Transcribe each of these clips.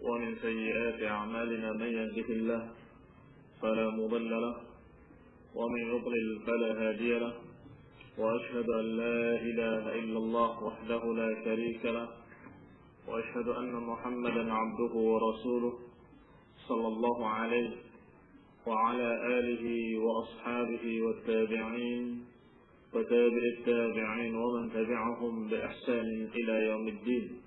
ومن سيئات أعمالنا من يهده الله فلا مضل له ومن يضلل فلا هادي له وأشهد أن لا إله إلا الله وحده لا شريك له وأشهد أن محمدا عبده ورسوله صلى الله عليه وعلى آله وأصحابه والتابعين وتابع التابعين ومن تبعهم بإحسان إلى يوم الدين.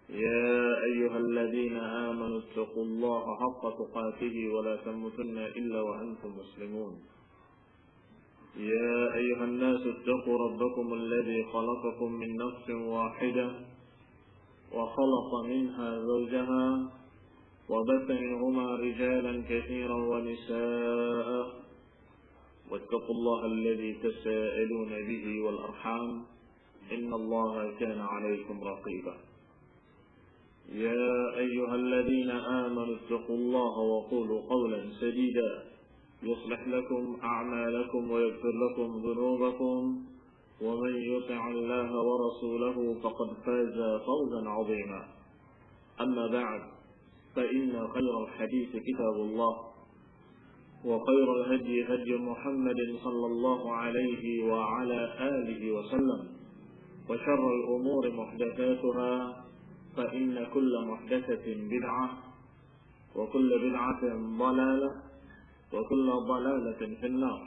يا أيها الذين آمنوا اتقوا الله حق تقاته ولا تموتن إلا وأنتم مسلمون. يا أيها الناس اتقوا ربكم الذي خلقكم من نفس واحدة وخلق منها زوجها وبث منهما رجالا كثيرا ونساء واتقوا الله الذي تساءلون به والأرحام إن الله كان عليكم رقيبا. يا أيها الذين آمنوا اتقوا الله وقولوا قولا سديدا يصلح لكم أعمالكم ويغفر لكم ذنوبكم ومن يطع الله ورسوله فقد فاز فوزا عظيما. أما بعد فإن خير الحديث كتاب الله وخير الهدي هدي محمد صلى الله عليه وعلى آله وسلم وشر الأمور محدثاتها فإن كل محدثة بدعة وكل بدعة ضلالة وكل ضلالة في النار.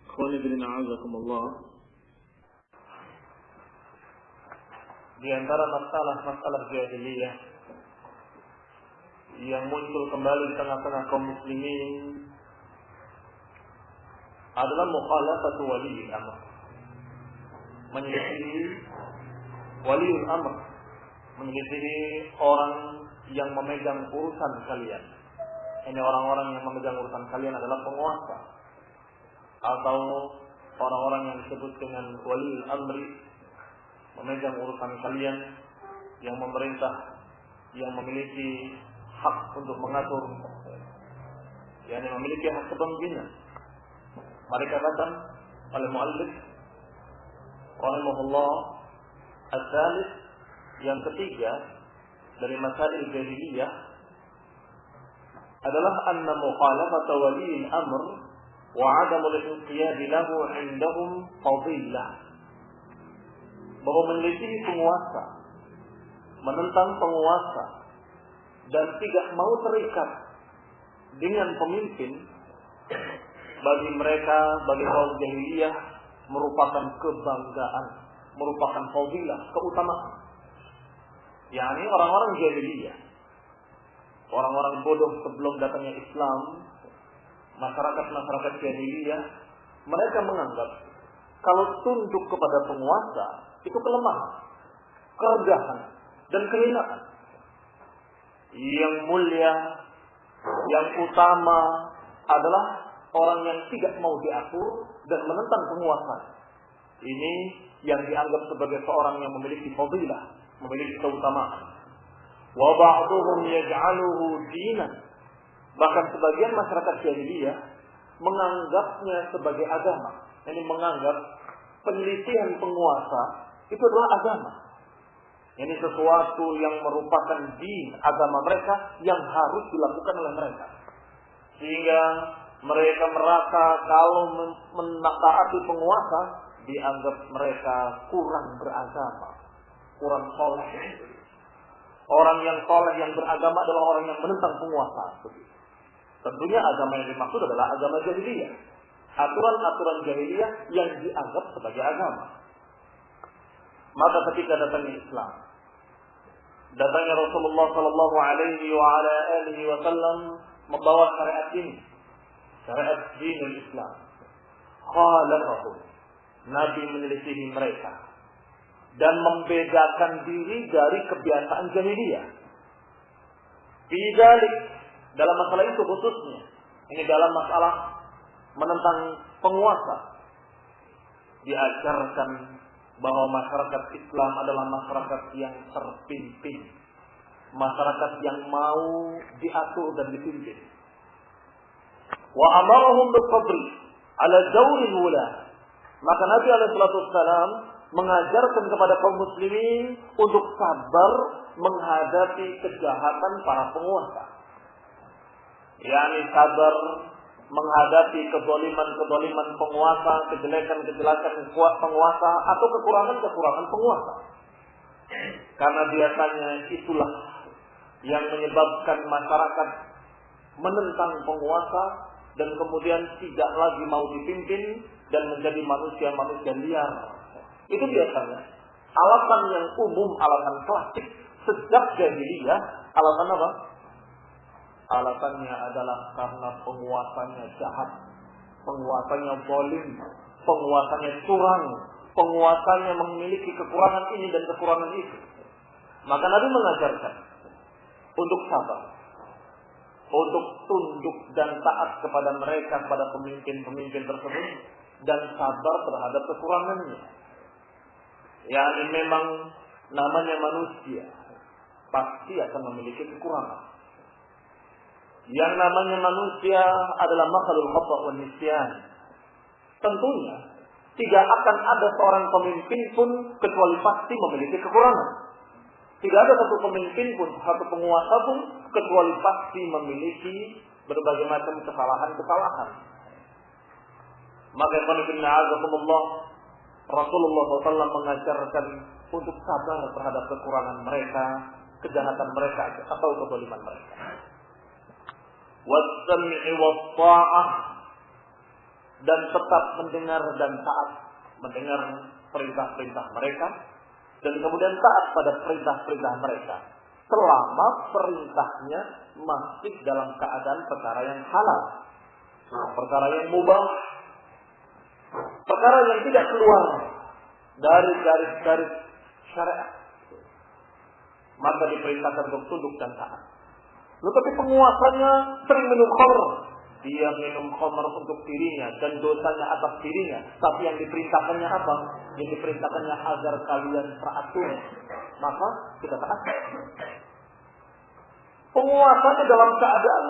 Ikhwani fillah a'azakumullah. Di antara masalah jahiliyah yang muncul kembali di tengah-tengah kaum muslimin adalah mukhalafatu waliul amr, menyelisihi waliul amr, menyelisihi orang yang memegang urusan kalian. Ini orang-orang yang memegang urusan kalian adalah penguasa atau orang-orang yang disebut dengan waliul amri, memegang urusan kalian, yang memerintah, yang memiliki hak untuk mengatur, yang memiliki hak kepemimpinan. Mereka katakan oleh muallif rahimahullah al-thalith, yang ketiga dari masail jahiliyah adalah anna mukhalafata waliil amr wa 'adamul inqiyad lahu 'indahum fadilah, bahwa menyelisih penguasa, menentang penguasa dan tidak mau terikat dengan pemimpin, bagi mereka, bagi kaum jahiliyah merupakan kebanggaan, merupakan fadilah, keutamaan. yakni orang-orang jahiliyah, orang-orang bodoh sebelum datangnya Islam, masyarakat jahiliyah, mereka menganggap kalau tunduk kepada penguasa itu kelemahan, kerendahan, dan kehinaan. Yang mulia, yang utama adalah orang yang tidak mau diatur dan menentang penguasa. Ini yang dianggap sebagai seorang yang memiliki fadilah, memiliki keutamaan. Wa ba'dhum yaj'aluhu dinan. Bahkan sebagian masyarakat jahiliyah menganggapnya sebagai agama. Ini menganggap penyelisihan penguasa itu adalah agama. Ini sesuatu yang merupakan din, agama mereka yang harus dilakukan oleh mereka. Sehingga mereka merasa kalau menaati penguasa dianggap mereka kurang beragama, kurang soleh. Orang yang soleh, yang beragama adalah orang yang menentang penguasa. Tentunya agama yang dimaksud adalah agama jahiliyah, aturan-aturan jahiliyah yang dianggap sebagai agama. Maka ketika datangnya Islam, datangnya Rasulullah sallallahu alaihi wa ala alihi wasallam membawa syariat ini, syariat dinul Islam, khalafahum, Nabi menyelisihi mereka dan membedakan diri dari kebiasaan jahiliyah. Bidzalik, dalam masalah itu khususnya, ini dalam masalah menentang penguasa, diajarkan bahwa masyarakat Islam adalah masyarakat yang terpimpin, masyarakat yang mau diatur dan dipimpin. Wa amarahum bil sabri ala jawril wula. Maka Nabi alaihi salatu wassalam mengajarkan kepada kaum muslimin untuk sabar menghadapi kejahatan para penguasa. yakni sabar menghadapi kezaliman penguasa, kejelekan-kejelekan penguasa atau kekurangan-kekurangan penguasa. Karena biasanya itulah yang menyebabkan masyarakat menentang penguasa dan kemudian tidak lagi mau dipimpin dan menjadi manusia-manusia liar. Itu biasanya alasan yang umum, alasan klasik sejak jahiliyah. Alasan apa? Alasannya adalah karena penguasanya jahat, penguasanya zalim, penguasanya curang, penguasanya memiliki kekurangan ini dan kekurangan itu. Maka Nabi mengajarkan untuk sabar, untuk tunduk dan taat kepada mereka, kepada pemimpin-pemimpin tersebut, dan sabar terhadap kekurangannya. Yani memang namanya manusia pasti akan memiliki kekurangan. Yang namanya manusia adalah makhluk khata' wa nisyan. Tentunya tidak akan ada seorang pemimpin pun kecuali pasti memiliki kekurangan. Tidak ada satu pemimpin pun, satu penguasa pun kecuali pasti memiliki berbagai macam kesalahan-kesalahan. Maka Rasulullah SAW mengajarkan untuk sabar terhadap kekurangan mereka, kejahatan mereka atau kezaliman mereka. Wassam'i watta'ah, dan tetap mendengar dan taat, mendengar perintah-perintah mereka dan kemudian taat pada perintah-perintah mereka selama perintahnya masih dalam keadaan perkara yang halal, perkara yang mubah, perkara yang tidak keluar dari garis-garis syariat, maka diperintahkan untuk tunduk dan taat. Tetapi penguasanya sering minum khamr, dia minum khamr untuk dirinya dan dosanya atas dirinya. Tapi yang diperintahkannya apa? Yang diperintahkannya agar kalian teratur, maka kita taat. Penguasanya dalam keadaan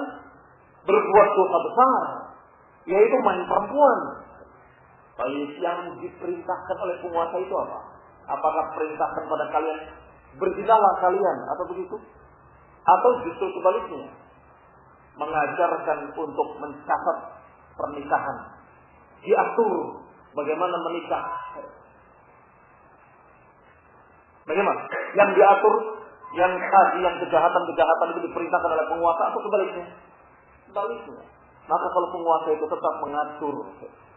berbuat dosa besar, yaitu main perempuan. Baik, yang diperintahkan oleh penguasa itu apa? Apakah perintahkan pada kalian berzinalah kalian atau begitu? Atau justru sebaliknya, mengajarkan untuk mencatat pernikahan, diatur bagaimana menikah. Bagaimana? Yang diatur, yang tadi, yang kejahatan-kejahatan itu diperintahkan oleh penguasa atau sebaliknya? Sebaliknya. Maka kalau penguasa itu tetap mengatur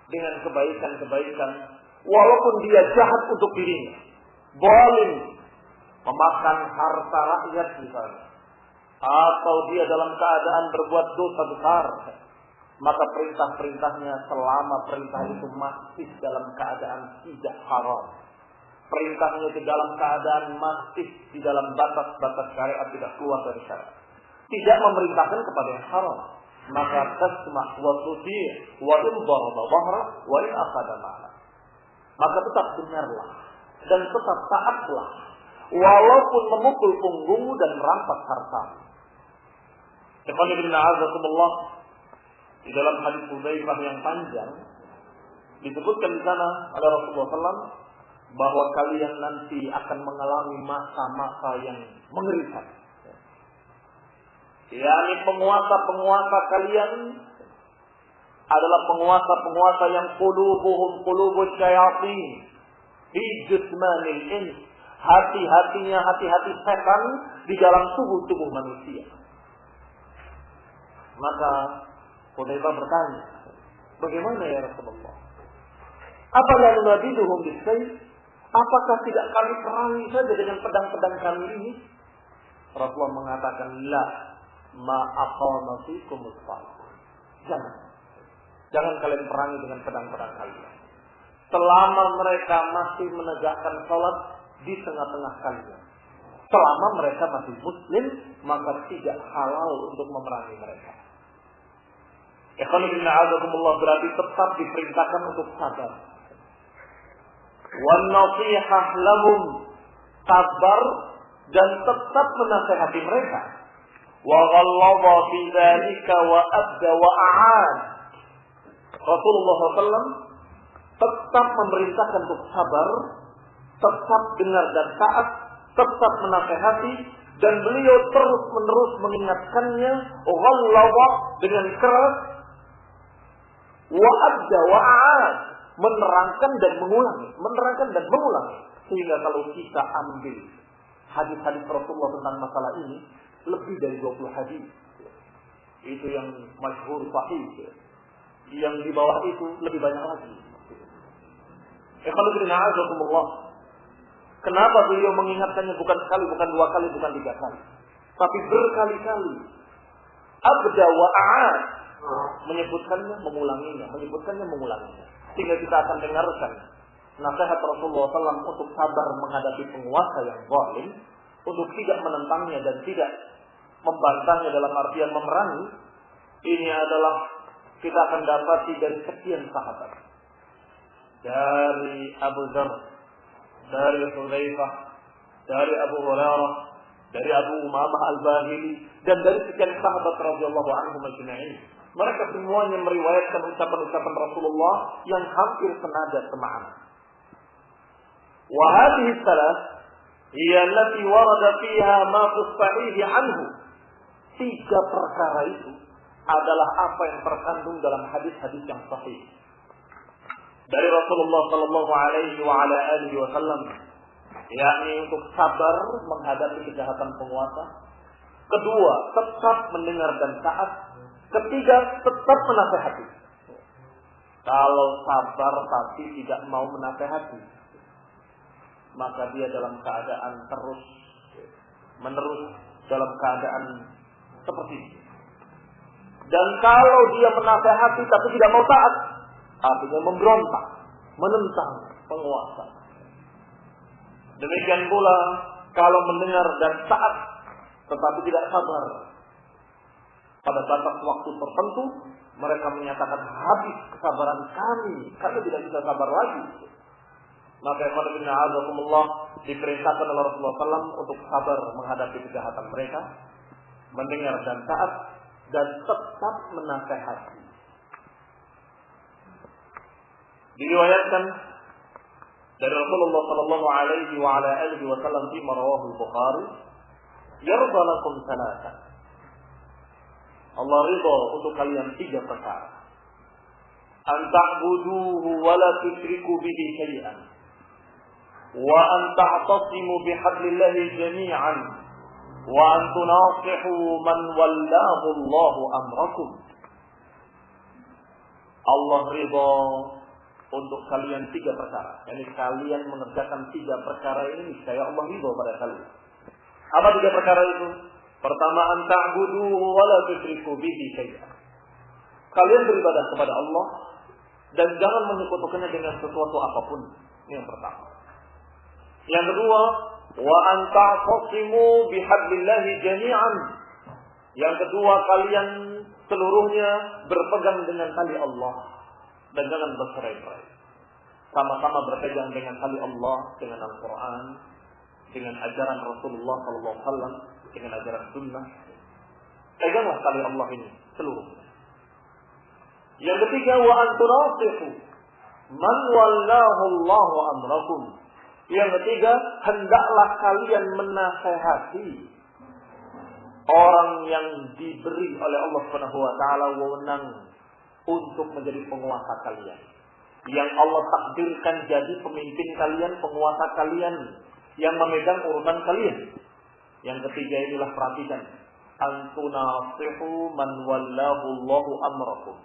dengan kebaikan-kebaikan, walaupun dia jahat untuk dirinya, zalim, memakan harta rakyat misalnya, atau dia dalam keadaan berbuat dosa besar, maka perintah-perintahnya selama perintah itu masih dalam keadaan tidak haram, perintahnya itu dalam keadaan masih di dalam batas-batas syariat, tidak keluar dari syariat, tidak memerintahkan kepada yang haram, maka tasma' wa tuti' wa in daraba dhahra wa in akhadha ma'na, maka tetap dengarlah dan tetap taatlah walaupun memukul punggungmu dan merampas hartamu. Ikhwan fillah azakumullah, di dalam hadis Hudzaifah yang panjang disebutkan di sana oleh Rasulullah SAW bahwa kalian nanti akan mengalami masa-masa yang mengerikan. yakni penguasa-penguasa kalian adalah penguasa-penguasa yang qulubuhum qulubus syayatin fi jismanil ins, hati-hatinya hati-hati setan di dalam tubuh-tubuh manusia. Maka Hudzaifah bertanya, bagaimana ya Rasulullah? Apakah nunabiduhum bisayf? Apakah tidak kami perangi saja dengan pedang-pedang kami ini? Rasulullah mengatakan, la ma aqama fikumus salat. Jangan kalian perangi dengan pedang-pedang kalian. Selama mereka masih menegakkan salat di tengah-tengah kalian, selama mereka masih muslim, maka tidak halal untuk memerangi mereka. Ikhwan fillah a'azakumullah, berarti tetap diperintahkan untuk sabar. Wan nasihah lahum, sabar dan tetap menasihati mereka. Wa ghallaba fi dzalika wa abda wa a'ad. Rasulullah SAW tetap memerintahkan untuk sabar tetap dengar dan taat, tetap menasehati, dan beliau terus-menerus mengingatkannya, ghallawa dengan keras, wa'adda wa'ad, menerangkan dan mengulangi. Sehingga kalau kita ambil hadis-hadis Rasulullah tentang masalah ini, lebih dari 20 hadis. Itu yang masyhur sahih. Yang di bawah itu lebih banyak lagi. Kenapa beliau mengingatkannya bukan sekali, bukan dua kali, bukan tiga kali, tapi berkali-kali. Abda wa a'ad, menyebutkannya, mengulanginya. Sehingga kita akan dengarkan nasihat Rasulullah SAW untuk sabar menghadapi penguasa yang zalim, untuk tidak menentangnya dan tidak membantahnya dalam artian memerangi. Ini adalah kita akan dapati dari sekian sahabat, dari Abu Dzar, dari Hudzaifah, dari Abu Hurairah, dari Abu Umamah Al-Bahili, dan dari sekian sahabat radhiyallahu anhum ajma'in. Mereka semuanya meriwayatkan ucapan-ucapan Rasulullah yang hampir senada semakna. Wa hadhihi thalath hiya allati warada fiha ma fi sahih anhu. Tiga perkara itu adalah apa yang terkandung dalam hadis-hadis yang sahih dari Rasulullah sallallahu alaihi wa ala alihi wasallam, yakni untuk sabar menghadapi kejahatan penguasa. Kedua, tetap mendengar dan taat. Ketiga, tetap menasehati. Kalau sabar tapi tidak mau menasehati, maka dia dalam keadaan terus menerus dalam keadaan seperti itu. Dan kalau dia menasehati tapi tidak mau taat, artinya memberontak, menentang penguasa. Demikian pula kalau mendengar dan taat tetapi tidak sabar, pada batas waktu tertentu mereka menyatakan habis kesabaran kami tidak bisa sabar lagi. Maka Allah diperintahkan oleh Rasulullah SAW untuk sabar menghadapi kejahatan mereka, mendengar dan taat, dan tetap menasehati. Diriwayatkan dari Rasulullah sallallahu alaihi wa ala alihi wasallam fi rawahu al-Bukhari, yarda lakum salatan. Allah ridha untuk kalian tiga perkara. An ta'buduhu wa la tusyriku bihi syai'an, wa an ta'tasimu bihablillahi jami'an, wa an tunasihu man wallahu Allahu amrakum. Allah ridha untuk kalian tiga perkara. Yani kalian mengerjakan tiga perkara ini, niscaya Allah ridha pada kalian. Apa tiga perkara itu? Pertama, an ta'buduhu wa la tusyriku bihi syai'an. Kalian beribadah kepada Allah dan jangan menyekutukannya dengan sesuatu apapun. Ini yang pertama. Yang kedua, wa an ta'tasimu bihablillahi jami'an. Yang kedua, kalian seluruhnya berpegang dengan tali Allah dan jangan bercerai-berai. Sama-sama berpegang dengan tali Allah, dengan Al-Quran, dengan ajaran Rasulullah SAW, dengan ajaran Sunnah. Peganglah tali Allah ini seluruhnya. Yang ketiga, wa an tunasihu man wallahu Allahu amrakum. Yang ketiga, hendaklah kalian menasehati orang yang diberi oleh Allah Subhanahu wa taala wewenang untuk menjadi penguasa kalian, yang Allah takdirkan jadi pemimpin kalian, penguasa kalian, yang memegang urusan kalian. Yang ketiga inilah, perhatikan, antunasihu man wallahu Allahu amrakum.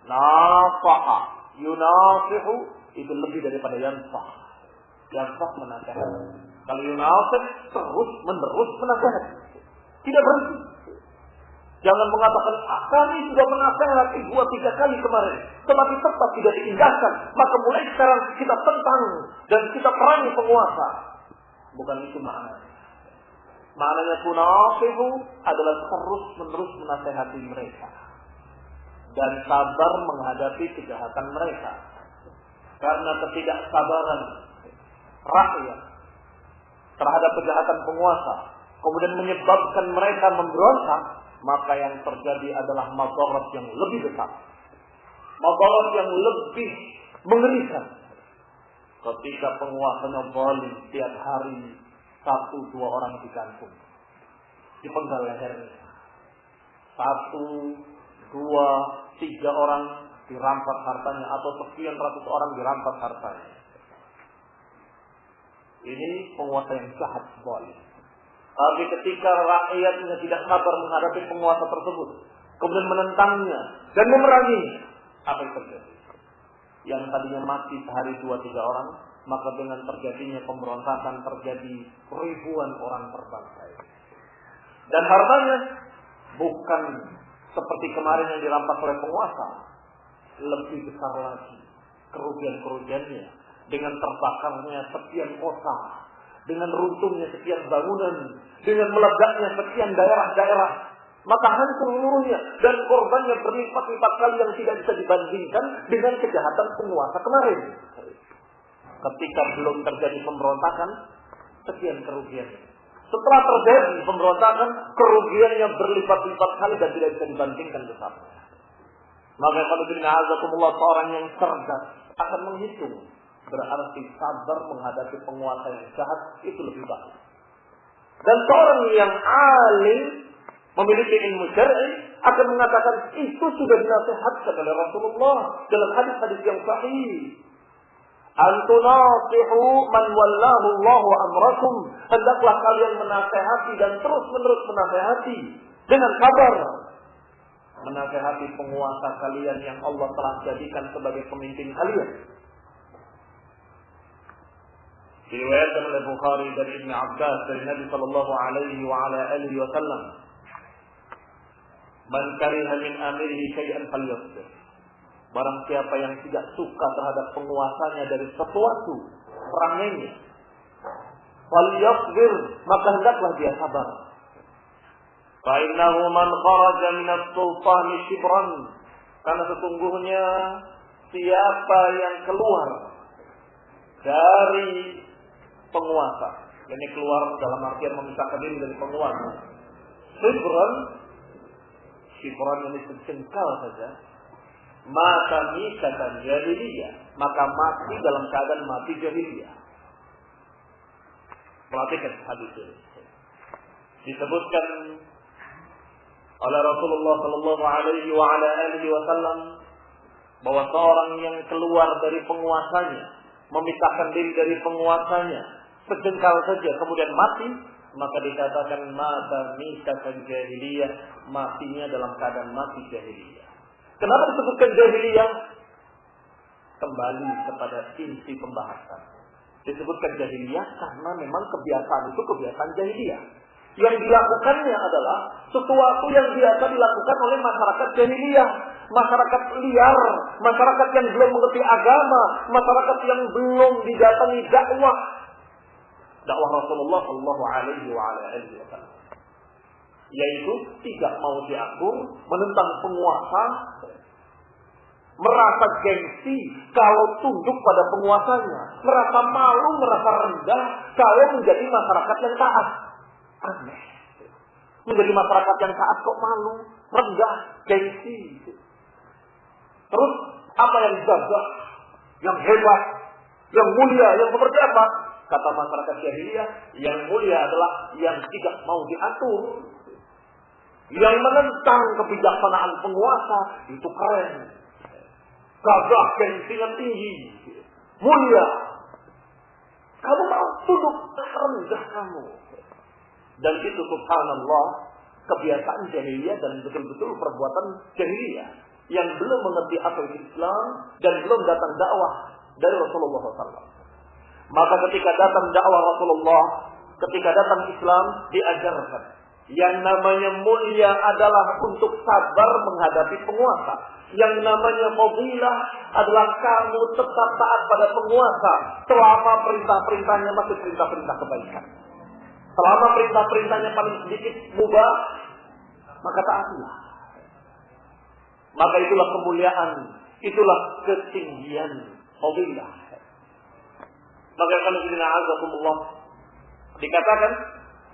Nasaha, yunasihu itu lebih daripada yansah. Yansah menasihat. Kalau yunasih terus menerus menasihat, tidak berhenti. Jangan mengatakan, kami sudah menasehati 2-3 kali kemarin, tetapi tetap tidak diindahkan, maka mulai sekarang kita tentang dan kita perangi penguasa. Bukan itu maknanya. Maknanya tunasihu adalah terus-menerus menasehati mereka dan sabar menghadapi kejahatan mereka. Karena ketidaksabaran rakyat terhadap kejahatan penguasa kemudian menyebabkan mereka memberontak, maka yang terjadi adalah madarat yang lebih besar, madarat yang lebih mengerikan. Ketika penguasanya zalim, tiap hari 1-2 orang digantung, dipenggal lehernya. 1, 2, 3 orang dirampas hartanya, atau sekian ratus orang dirampas hartanya. Ini penguasa yang jahat zalim. Tapi ketika rakyatnya tidak sabar menghadapi penguasa tersebut, kemudian menentangnya dan memeranginya, apa yang terjadi? Yang tadinya mati sehari 2-3 orang, maka dengan terjadinya pemberontakan terjadi ribuan orang terbangkai. Dan hartanya bukan seperti kemarin yang dirampas oleh penguasa, lebih besar lagi kerugian-kerugiannya, dengan terbakarnya sekian kota, dengan runtuhnya sekian bangunan, dengan meledaknya sekian daerah-daerah, maka hancur seluruhnya, dan korbannya berlipat-lipat kali yang tidak bisa dibandingkan dengan kejahatan penguasa kemarin. Ketika belum terjadi pemberontakan, sekian kerugiannya. Setelah terjadi pemberontakan, kerugiannya berlipat-lipat kali dan tidak bisa dibandingkan besarnya. Maka kalau azakumullah, seorang yang cerdas akan menghitung, berarti sabar menghadapi penguasa yang jahat itu lebih baik. Dan seorang yang alim memiliki ilmu syar'i akan mengatakan itu sudah dinasihatkan oleh Rasulullah dalam hadis-hadis yang sahih. Antunasihu man wallahu Allahu amrakum. Hendaklah kalian menasehati dan terus-menerus menasehati dengan sabar, menasehati penguasa kalian yang Allah telah jadikan sebagai pemimpin kalian. Diriwayatkan oleh Bukhari dari Ibnu Abbas dari Nabi sallallahu alaihi wa ala alihi wasallam, "Man kariha min amirihi syai'an falyasbir." Barang siapa yang tidak suka terhadap penguasanya dari sesuatu perangannya, falyasbir, maka hendaklah dia sabar. Fa innahu man kharaja min as-sultani shibran, karena sesungguhnya siapa yang keluar dari penguasa, ini keluar dalam artian memisahkan diri dari penguasa. Shibran ini sejengkal saja, maka misatan jahiliyah, maka mati dalam keadaan mati jahiliyah. Perhatikan hadis ini. Disebutkan oleh Rasulullah sallallahu alaihi wa ala alihi wasallam bahwa seorang yang keluar dari penguasanya, memisahkan diri dari penguasanya, sejengkal saja kemudian mati, maka dikatakan mata misatan jahiliyah, matinya dalam keadaan mati jahiliyah. Kenapa disebutkan jahiliyah? Kembali kepada inti pembahasan. Disebutkan jahiliyah karena memang kebiasaan itu kebiasaan jahiliyah. Yang dilakukannya adalah sesuatu yang biasa dilakukan oleh masyarakat jahiliyah, masyarakat liar, masyarakat yang belum mengerti agama, masyarakat yang belum didatangi dakwah Rasulullah sallallahu alaihi wasallam. Yaitu tidak mau diatur, menentang penguasa, merasa gengsi kalau tunduk pada penguasanya, merasa malu, merasa rendah kalau menjadi masyarakat yang taat. Aneh. Menjadi masyarakat yang taat kok malu, rendah, gengsi. Terus apa yang gagah, yang hebat, yang mulia, yang seperti apa? Kata masyarakat jahiliyah, yang mulia adalah yang tidak mau diatur, yang menentang kebijaksanaan penguasa, itu keren. Gagah, gengsinya tinggi, mulia. Kamu mau tunduk, rendah kamu. Dan itu subhanallah kebiasaan jahiliyah dan betul-betul perbuatan jahiliyah yang belum mengerti apa itu Islam dan belum datang dakwah dari Rasulullah SAW. Maka ketika datang dakwah Rasulullah, ketika datang Islam, diajarkan yang namanya mulia adalah untuk sabar menghadapi penguasa. Yang namanya fadilah adalah kamu tetap taat pada penguasa selama perintah-perintahnya masih perintah-perintah kebaikan. Selama perintah-perintahnya paling sedikit mubah, maka taatilah. Maka itulah kemuliaan, itulah ketinggian fadilah. Maka kalau azakumullah dikatakan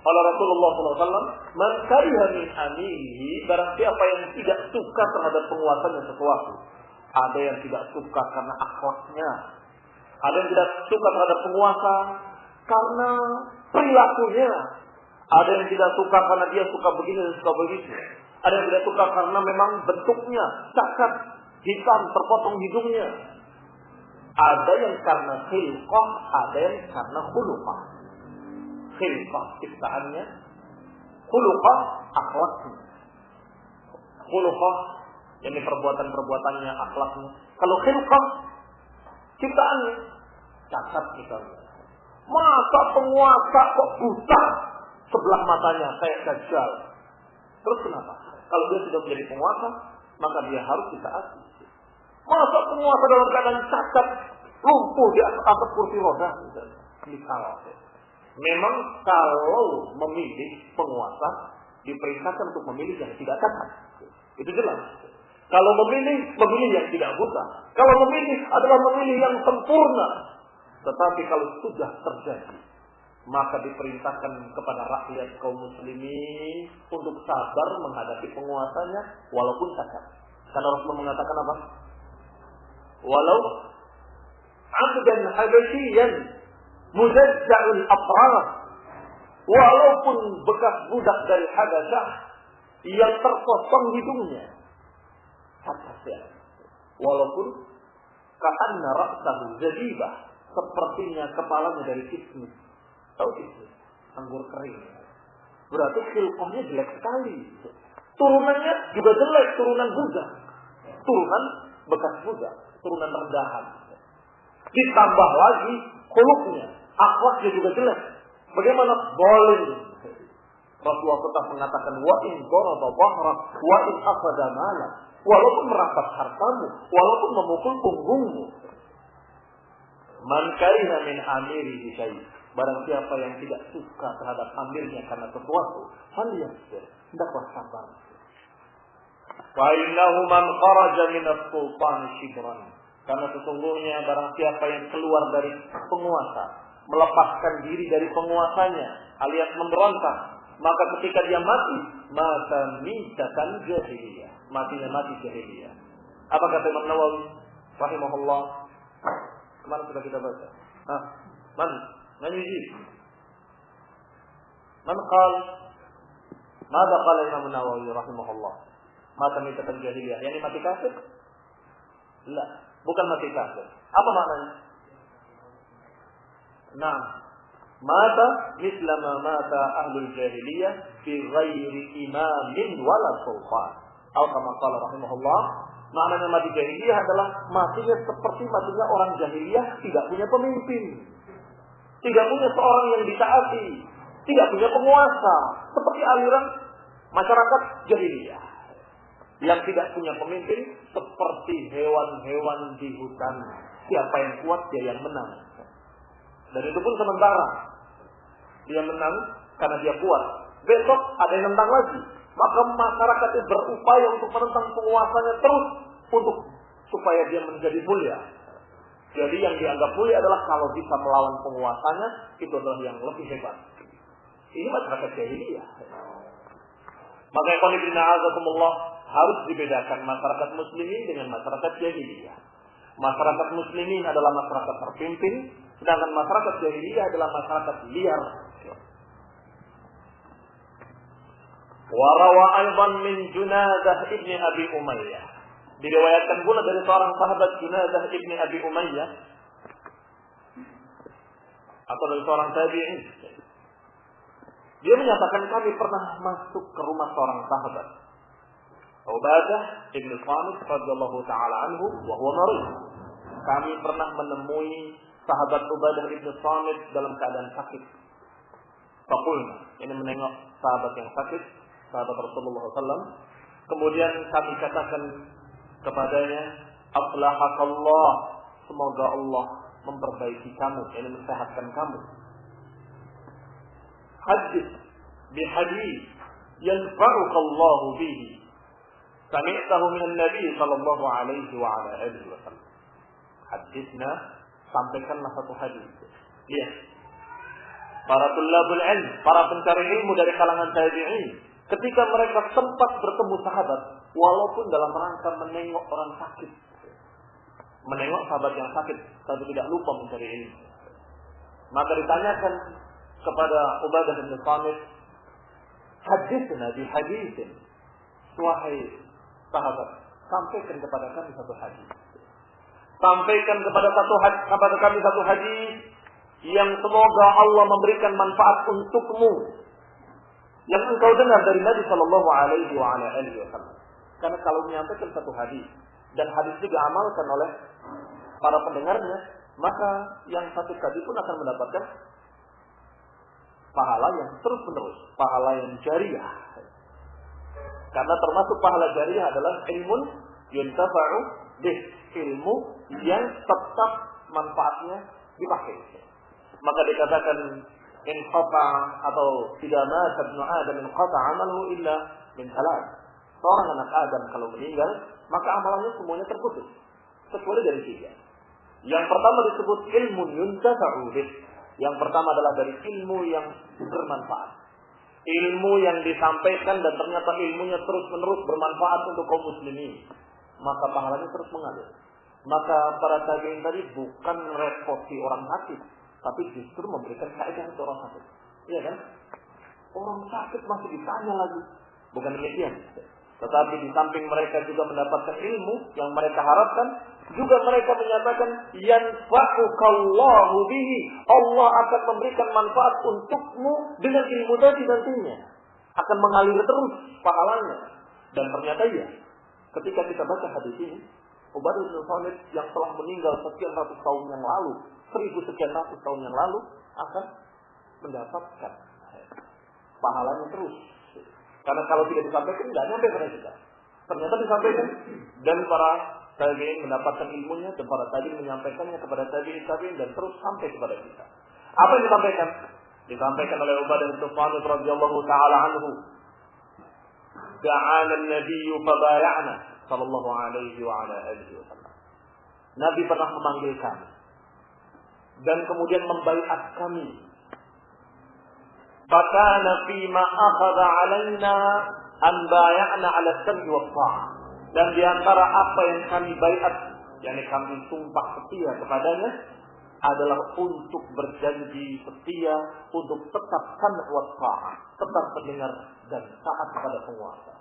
oleh Rasulullah SAW, man kariha min amirihi, barang siapa yang tidak suka terhadap penguasanya sesuatu. Ada yang tidak suka karena akhlaknya, Ada yang tidak suka terhadap penguasa karena perilakunya. Ada yang tidak suka karena dia suka begini dan suka begitu. Ada yang tidak suka karena memang bentuknya cacat, hitam, terpotong hidungnya. Ada yang karena khilqah, ada yang karena khuluqah. Khilqah ciptaannya, khuluqah akhlaknya. Khuluqah ini perbuatan-perbuatannya, akhlaknya. Kalau khilqah ciptaannya, cacat misalnya. Masa penguasa kok buta sebelah matanya kayak dajjal? Terus kenapa? Kalau dia sudah menjadi penguasa, maka dia harus ditaati. Masa penguasa dalam keadaan cacat, lumpuh di atas kursi roda? Misalnya. Memang kalau memilih penguasa, diperintahkan untuk memilih yang tidak cacat. Itu jelas. Kalau memilih yang tidak buta. Kalau memilih adalah memilih yang sempurna. Tetapi kalau sudah terjadi, maka diperintahkan kepada rakyat kaum muslimin untuk sabar menghadapi penguasanya walaupun cacat. Karena Rasulullah mengatakan apa? Walau abdan habasyiyan muzajja'ul afrar, walaupun bekas budak dari Habasyah yang terpotong hidungnya, cacat ya. Walaupun ka'anna ra'sahu zadibah, sepertinya kepalanya dari kismis. Tahu kismis? Anggur kering. Berarti khilqahnya jelek sekali. Turunannya juga jelek, turunan budak. Turunan bekas budak, turunan rendahan. Ditambah lagi khuluqnya, akhlaknya juga jelek. Bagaimana boleh? Rasulullah tetap mengatakan wa in daraba dhahrak wa in akhadha malak, walaupun merampas hartamu, walaupun memukul punggungmu. Man kariha min amirihi syai', barang siapa yang tidak suka terhadap amirnya karena sesuatu, falyasbir, hendaklah sabar. Wa innahu man kharaja min as-sultan shibran, karena sesungguhnya barang siapa yang keluar dari penguasa, melepaskan diri dari penguasanya, alias memberontak, maka ketika dia mati, mata mitatan jahiliyah, matinya mati jahiliyah. Apa kata Imam Nawawi rahimahullah? Kemarin sudah kita baca. Man yujib? Man qal? Mada qala Imam Nawawi rahimahullah? Mata mitatan jahiliyah, yani mati kafir? La, bukan mati kafir. Apa maknanya? Nah, mata misla ma mata ahlul jahiliyah fi ghairi imamin wala sultan. Atau kama qala rahimahullah, maknanya mati jahiliyah adalah matinya seperti matinya orang jahiliyah, tidak punya pemimpin, tidak punya seorang yang ditaati, tidak punya penguasa, seperti aliran masyarakat jahiliyah yang tidak punya pemimpin, seperti hewan-hewan di hutan. Siapa yang kuat dia yang menang. Dan itu pun sementara. Dia menang karena dia kuat. Besok ada yang menang lagi. Maka masyarakat itu berupaya untuk menentang penguasanya terus untuk supaya dia menjadi mulia. Jadi yang dianggap mulia adalah kalau bisa melawan penguasanya, itu adalah yang lebih hebat. Ini masyarakat jahiliyah. Maka ikhwan fillah azakumullah, harus dibedakan masyarakat muslimin dengan masyarakat jahiliyah. Masyarakat muslimin adalah masyarakat terpimpin, sedangkan masyarakat jahiliyah adalah masyarakat liar. Wa rawa aidan min Junadah ibni Abi Umayyah. Diriwayatkan pula dari seorang sahabat Junadah ibni Abi Umayyah atau dari seorang tabi'in. Dia menyatakan kami pernah masuk ke rumah seorang sahabat, Ubadah ibn Samit radhiyallahu taala anhu wa huwa marid. Kami pernah menemui sahabat Ubadah ibn Samit dalam keadaan sakit. Faqulna, ini menengok sahabat yang sakit, sahabat Rasulullah SAW. Kemudian kami katakan kepadanya, aslahakallah, semoga Allah memperbaiki kamu, ini mensehatkan kamu. Hadis bihadis yanfa'ukallahu bihi sami'tahu minan Nabi sallallahu alaihi wa ala alihi wasallam. Hadisna, sampaikanlah satu hadis. Lihat, para tulabul ilm, para pencari ilmu dari kalangan tabi'in, ketika mereka sempat bertemu sahabat, walaupun dalam rangka menengok orang sakit, menengok sahabat yang sakit tapi tidak lupa mencari ilmu. Maka ditanyakan kepada Ubadah bin Samit, haditsna bi haditsin, wahai sahabat, sampaikan kepada kami satu hadis. Sampaikan kepada kami satu hadis yang semoga Allah memberikan manfaat untukmu, yang engkau dengar dari Nabi Sallallahu Alaihi Wasallam. Karena kalau menyampaikan satu hadis dan hadis itu diamalkan oleh para pendengarnya, maka yang satu tadi pun akan mendapatkan pahala yang terus menerus, pahala yang jariah. Karena termasuk pahala jariah adalah ilmun yuntafa'u bih, ilmu yang tetap manfaatnya dipakai. Maka dikatakan inqata atau tidak mata ibnu Adam inqata amaluhu illa min salat. Seorang anak Adam kalau meninggal, maka amalannya semuanya terputus kecuali dari 3. Yang pertama disebut ilmu yuntafa'u bih. Yang pertama adalah dari ilmu yang bermanfaat. Ilmu yang disampaikan dan ternyata ilmunya terus-menerus bermanfaat untuk kaum muslimin. Maka pahalanya terus mengalir. Maka para tabi'in tadi bukan repoti orang sakit, tapi justru memberikan faedah untuk orang sakit. Iya kan? Orang sakit masih ditanya lagi. Bukan demikian. Tetapi di samping mereka juga mendapatkan ilmu yang mereka harapkan, juga mereka menyatakan yanfa'ukallahu bihi, Allah akan memberikan manfaat untukmu dengan ilmu tadi nantinya. Akan mengalir terus pahalanya. Dan ternyata iya, ketika kita baca hadis ini, Ubadah bin Samit yang telah meninggal sekian ratus tahun yang lalu, 1000 sekian ratus tahun yang lalu, akan mendapatkan pahalanya terus. Karena kalau tidak disampaikan, tidak nyampe pada kita. Ternyata disampaikan, dan para tabi'in mendapatkan ilmunya, dan para tabi'in menyampaikannya kepada tabi'in, dan terus sampai kepada kita. Apa yang disampaikan? Disampaikan oleh Ubadah bin Samit radhiyallahu ta'ala anhu. Da'ana an-nabiyyu fabaya'na sallallahu alaihi wa ala alihi wasallam. Nabi pernah memanggil kami dan kemudian membaiat kami. Fakana fima akhadha 'alaina an bay'ana 'ala as-sam'i wa tha'ah. Dan di antara apa yang kami baiat, yakni kami sumpah setia kepadanya, adalah untuk berjanji setia untuk tetap sam' wa tha'ah, tetap mendengar dan taat kepada penguasa.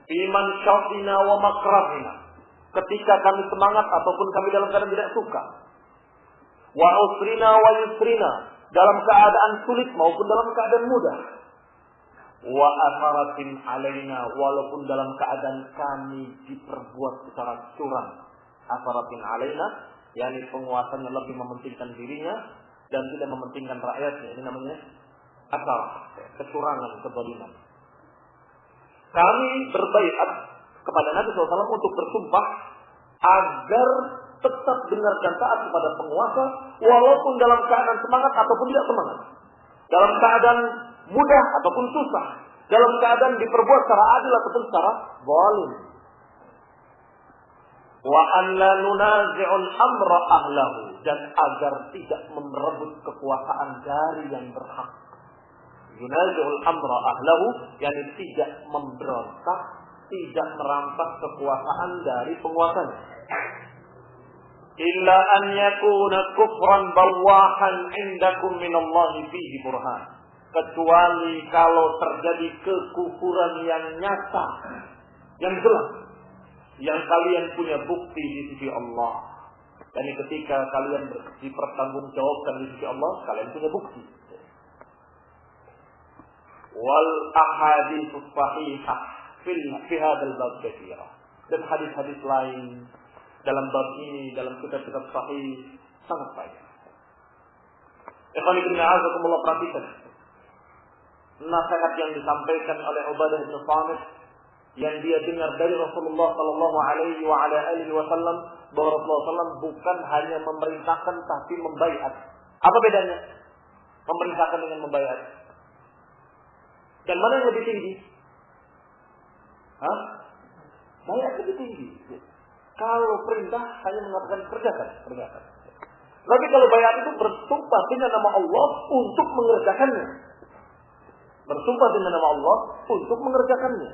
Iman syafina wa makrahina, ketika kami semangat ataupun kami dalam keadaan tidak suka. Wa usrina wa yusrina, dalam keadaan sulit maupun dalam keadaan mudah. Wa atharatin alaina, walaupun dalam keadaan kami diperbuat secara curang. Atharatin alaina, yakni penguasanya lebih mementingkan dirinya dan tidak mementingkan rakyatnya. Ini namanya athar, kecurangan, kezaliman. Kami berbaiat kepada Nabi SAW untuk bersumpah agar tetap benar dan taat kepada penguasa walaupun dalam keadaan semangat ataupun tidak semangat, dalam keadaan mudah ataupun susah, dalam keadaan diperbuat secara adil ataupun secara zalim. Wa an la nunazi'ul amra ahlahu, dan agar tidak merebut kekuasaan dari yang berhak. Yunazi'ul amra ahlahu, yakni tidak memberontak, tidak merampas kekuasaan dari penguasanya. Illa an yakuna kufran bawahan indakum minallahi fihi burhan, kecuali kalau terjadi kekufuran yang nyata, yang jelas, yang kalian punya bukti di sisi Allah. Dan ketika kalian dipertanggungjawabkan di sisi Allah, kalian punya bukti. Wal ahadits sahihah fi hadzal bab katsira. Dan hadis-hadis lain dalam bab ini, dalam kitab-kitab sahih sangat banyak. Ikhwan fillah, azakumullah, perhatikan nasihat yang disampaikan oleh Ubadah bin Samit yang dia dengar dari Rasulullah sallallahu alaihi wa ala alihi wasallam, bahwa Rasulullah sallallahu bukan hanya memerintahkan tapi membaiat. Apa bedanya memerintahkan dengan membaiat? Dan mana yang lebih tinggi? Baiat lebih tinggi. Kalau perintah hanya mengatakan kerjakan. Tapi kalau baiat itu bersumpah dengan nama Allah untuk mengerjakannya. Bersumpah dengan nama Allah untuk mengerjakannya.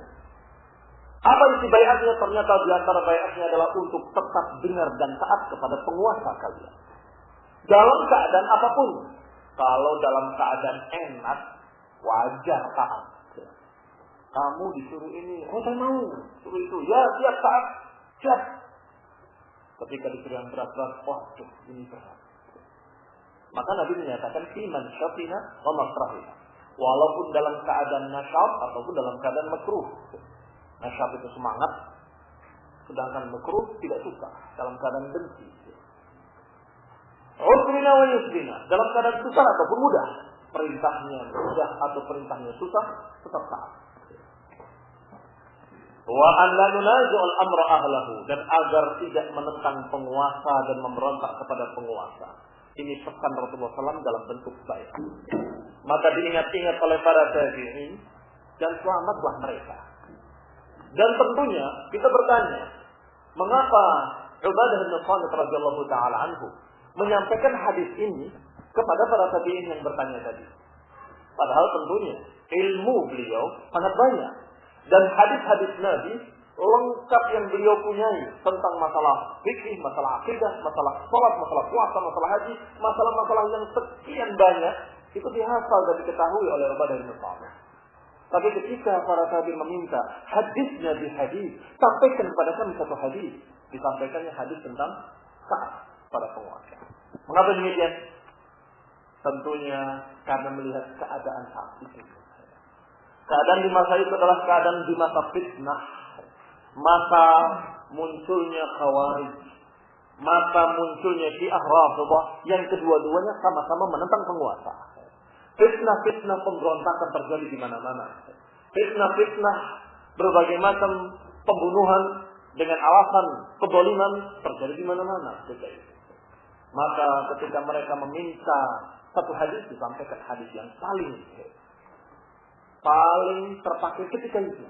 Apa isi baiatnya? Ternyata di antara baiatnya adalah untuk tetap dengar dan taat kepada penguasa kalian. Dalam keadaan apapun. Kalau dalam keadaan enak, wajar taat. Kamu disuruh ini, oh saya mau, suruh itu, ya siap taat, siap. Ketika disuruh yang berat-berat, waduh ini berat. Maka Nabi menyatakan fiman syafina wa makrahina. Walaupun dalam keadaan nasyab ataupun dalam keadaan makruh. Nasyab itu semangat, sedangkan makruh tidak suka, dalam keadaan benci. Usrina wa yusrina, dalam keadaan susah ataupun mudah. Perintahnya mudah atau perintahnya susah, tetap taat. Wa an la nunazi'ul amra ahlahu, dan agar tidak menentang penguasa dan memberontak kepada penguasa. Ini pesan Rasulullah SAW dalam bentuk baik. Maka diingat-ingat oleh para tabi'in dan selamatlah mereka. Dan tentunya kita bertanya, mengapa Ubadah bin Samit radhiyallahu taala anhu menyampaikan hadis ini kepada para tabi'in yang bertanya tadi? Padahal tentunya ilmu beliau sangat banyak dan hadis-hadis Nabi lengkap yang beliau punyai tentang masalah fikih, masalah akidah, masalah sholat, masalah puasa, masalah haji, masalah-masalah yang sekian banyak itu dihafal dan diketahui oleh Ubadah bin Samit. Tapi ketika para tabi'in meminta hadisnya di hadis, sampaikan kepada kami satu hadis, disampaikannya hadis tentang taat pada penguasa. Mengapa demikian? Tentunya karena melihat keadaan saat itu. Keadaan di masa itu adalah keadaan di masa fitnah, masa munculnya Khawarij, masa munculnya Syiah Rafidhah yang kedua-duanya sama-sama menentang penguasa. Fitnah-fitnah pemberontakan terjadi di mana-mana. Fitnah-fitnah berbagai macam pembunuhan dengan alasan kedzaliman terjadi di mana-mana. Maka ketika mereka meminta satu hadis, disampaikan hadis yang paling terpakai ketika itu.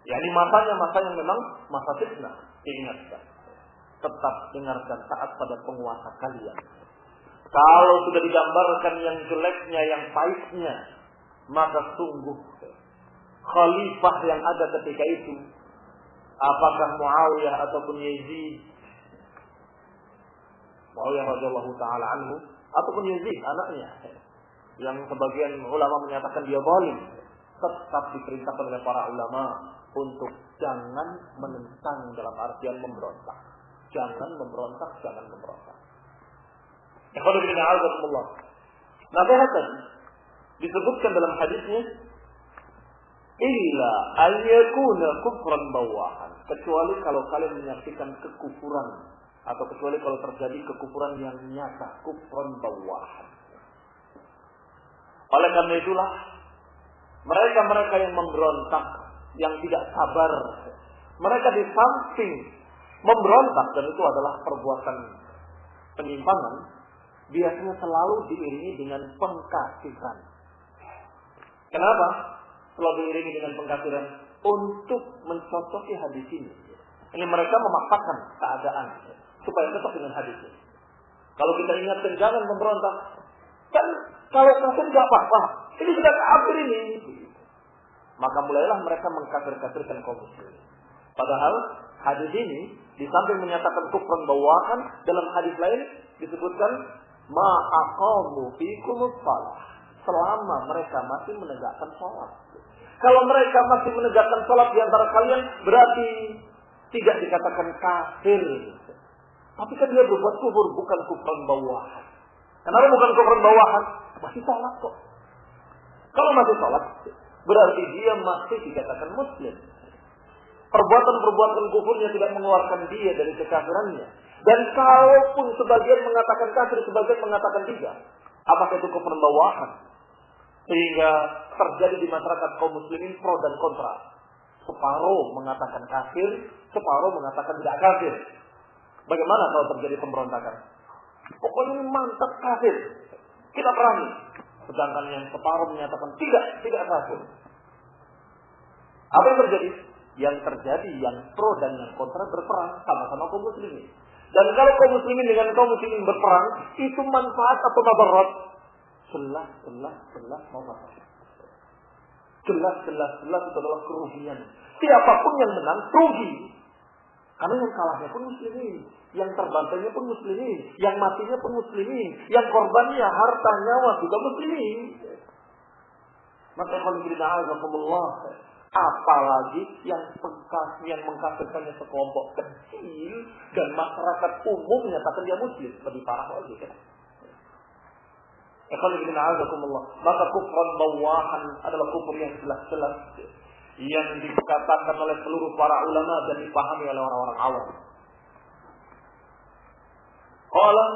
Yani masanya masa yang memang masa fitnah. Diingatkan, tetap dengarkan taat pada penguasa kalian. Kalau sudah digambarkan yang jeleknya, yang pahitnya, maka sungguh khalifah yang ada ketika itu, apakah Muawiyah ataupun Yazid, Muawiyah radhiyallahu taala anhu ataupun Yazid anaknya, yang sebagian ulama menyatakan dia zalim, tetap diperintahkan oleh para ulama untuk jangan menentang dalam artian memberontak. Jangan memberontak, jangan memberontak. Nasihat tadi disebutkan dalam hadisnya, illa ayyakuna kufran bawahan, kecuali kalau kalian menyaksikan kekufuran, atau kecuali kalau terjadi kekufuran yang nyata, kufran bawahan. Oleh karena itulah mereka-mereka yang memberontak, yang tidak sabar, mereka di samping memberontak, dan itu adalah perbuatan penyimpangan, biasanya selalu diiringi dengan pengkafiran. Kenapa? Selalu diiringi dengan pengkafiran untuk mencocoki hadis ini. Ini mereka memaksakan keadaan supaya tetap dengan hadis ini. Kalau kita ingatkan jangan memberontak, kan kalau kafir tidak apa-apa, ini sudah kafir ini. Maka mulailah mereka mengkafir-kafirkan kaum muslimin. Padahal hadis ini di samping menyatakan kufran bawahan, dalam hadis lain disebutkan ma aqamu fikumus shalah, selama mereka masih menegakkan salat. Kalau mereka masih menegakkan salat di antara kalian, berarti tidak dikatakan kafir. Tapi kan dia berbuat kufur, bukan kufran bawahan. Kenapa bukan kufran bawahan? Masih salat kok. Kalau masih salat, berarti dia masih dikatakan muslim. Perbuatan-perbuatan kufurnya tidak mengeluarkan dia dari kekafirannya. Dan kalaupun sebagian mengatakan kafir, sebagian mengatakan tidak, apakah itu kufur bawahan? Sehingga terjadi di masyarakat kaum muslimin pro dan kontra. Separuh mengatakan kafir, separuh mengatakan tidak kafir. Bagaimana kalau terjadi pemberontakan? Pokoknya mantap kafir, kita perangi. Sedangkan yang separuh menyatakan tidak kafir. Apa yang terjadi? Yang terjadi yang pro dan yang kontra berperang sama-sama kaum muslimin. Dan kalau kaum muslimin dengan kaum muslimin berperang, itu manfaat atau madarat? Jelas madarat. Jelas itu adalah kerugian. Siapapun yang menang rugi. Karena yang kalahnya pun muslimin, yang terbantainya pun muslimin, yang matinya pun muslimin, yang korbannya harta nyawa juga muslimin. Maka alhamdulillah, apalagi yang mengkafirkannya sekelompok kecil dan masyarakat umum menyatakan dia muslim, lebih parah lagi kan. Maka kufran bawahan adalah kufur yang jelas-jelas yang dikatakan oleh seluruh para ulama dan dipahami oleh orang-orang awam. Qala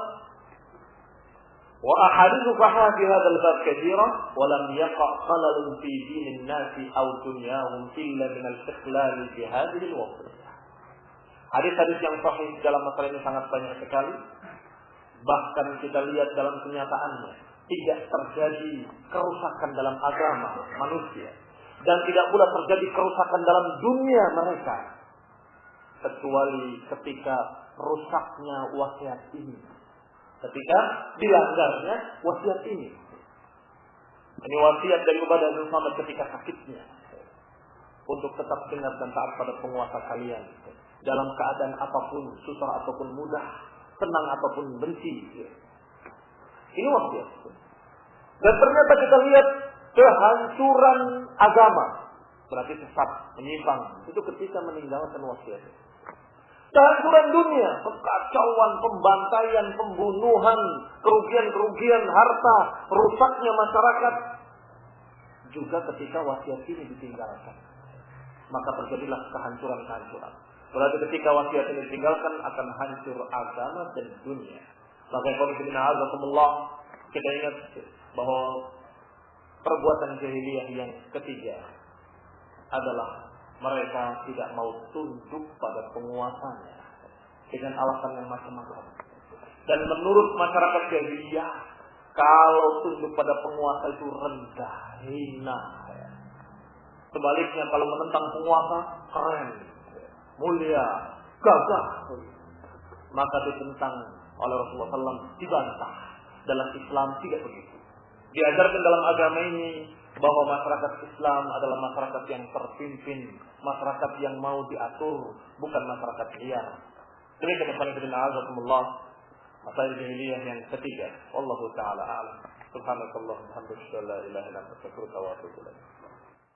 wa ahadithu fi hadzal bab katsira wa lam yaqa khalalun fi dinin nasi aw dunyahum illa min al-istiqlal bi hadhihi al-wasfiyah. Hadis-hadis yang sahih dalam masalah ini sangat banyak sekali. Bahkan kita lihat dalam kenyataannya tidak terjadi kerusakan dalam agama manusia dan tidak pula terjadi kerusakan dalam dunia mereka kecuali ketika rusaknya wasiat ini, ketika dilanggarnya wasiat ini. Ini wasiat dari Ubadah bin Samit ketika sakitnya untuk tetap dengar dan taat pada penguasa kalian dalam keadaan apapun, susah ataupun mudah, senang ataupun benci. Ini wasiat. Dan ternyata kita lihat kehancuran agama, berarti sesat, menyimpang, itu ketika meninggalkan wasiat. Kehancuran dunia, kekacauan, pembantaian, pembunuhan, kerugian-kerugian harta, rusaknya masyarakat, juga ketika wasiat ini ditinggalkan, maka terjadilah kehancuran-kehancuran. Berarti ketika wasiat ini ditinggalkan akan hancur agama dan dunia. Maka kita ingat bahwa perbuatan jahiliyah yang ketiga adalah mereka tidak mau tunduk pada penguasanya dengan alasan yang macam-macam. Dan menurut masyarakat jahiliyah, kalau tunduk pada penguasa itu rendah, hina. Sebaliknya kalau menentang penguasa, keren, mulia, gagah. Maka ditentang oleh Rasulullah SAW, dibantah. Dalam Islam tidak begitu. Diajarkan dalam agama ini bahwa masyarakat Islam adalah masyarakat yang terpimpin, masyarakat yang mau diatur, bukan masyarakat liar. Demikian Allah, masalah jahiliyah yang ketiga. Wallahu taala a'lam. Subhanallah, alhamdulillah, la ilaha illa anta, astaghfiruka wa atubu ilaik.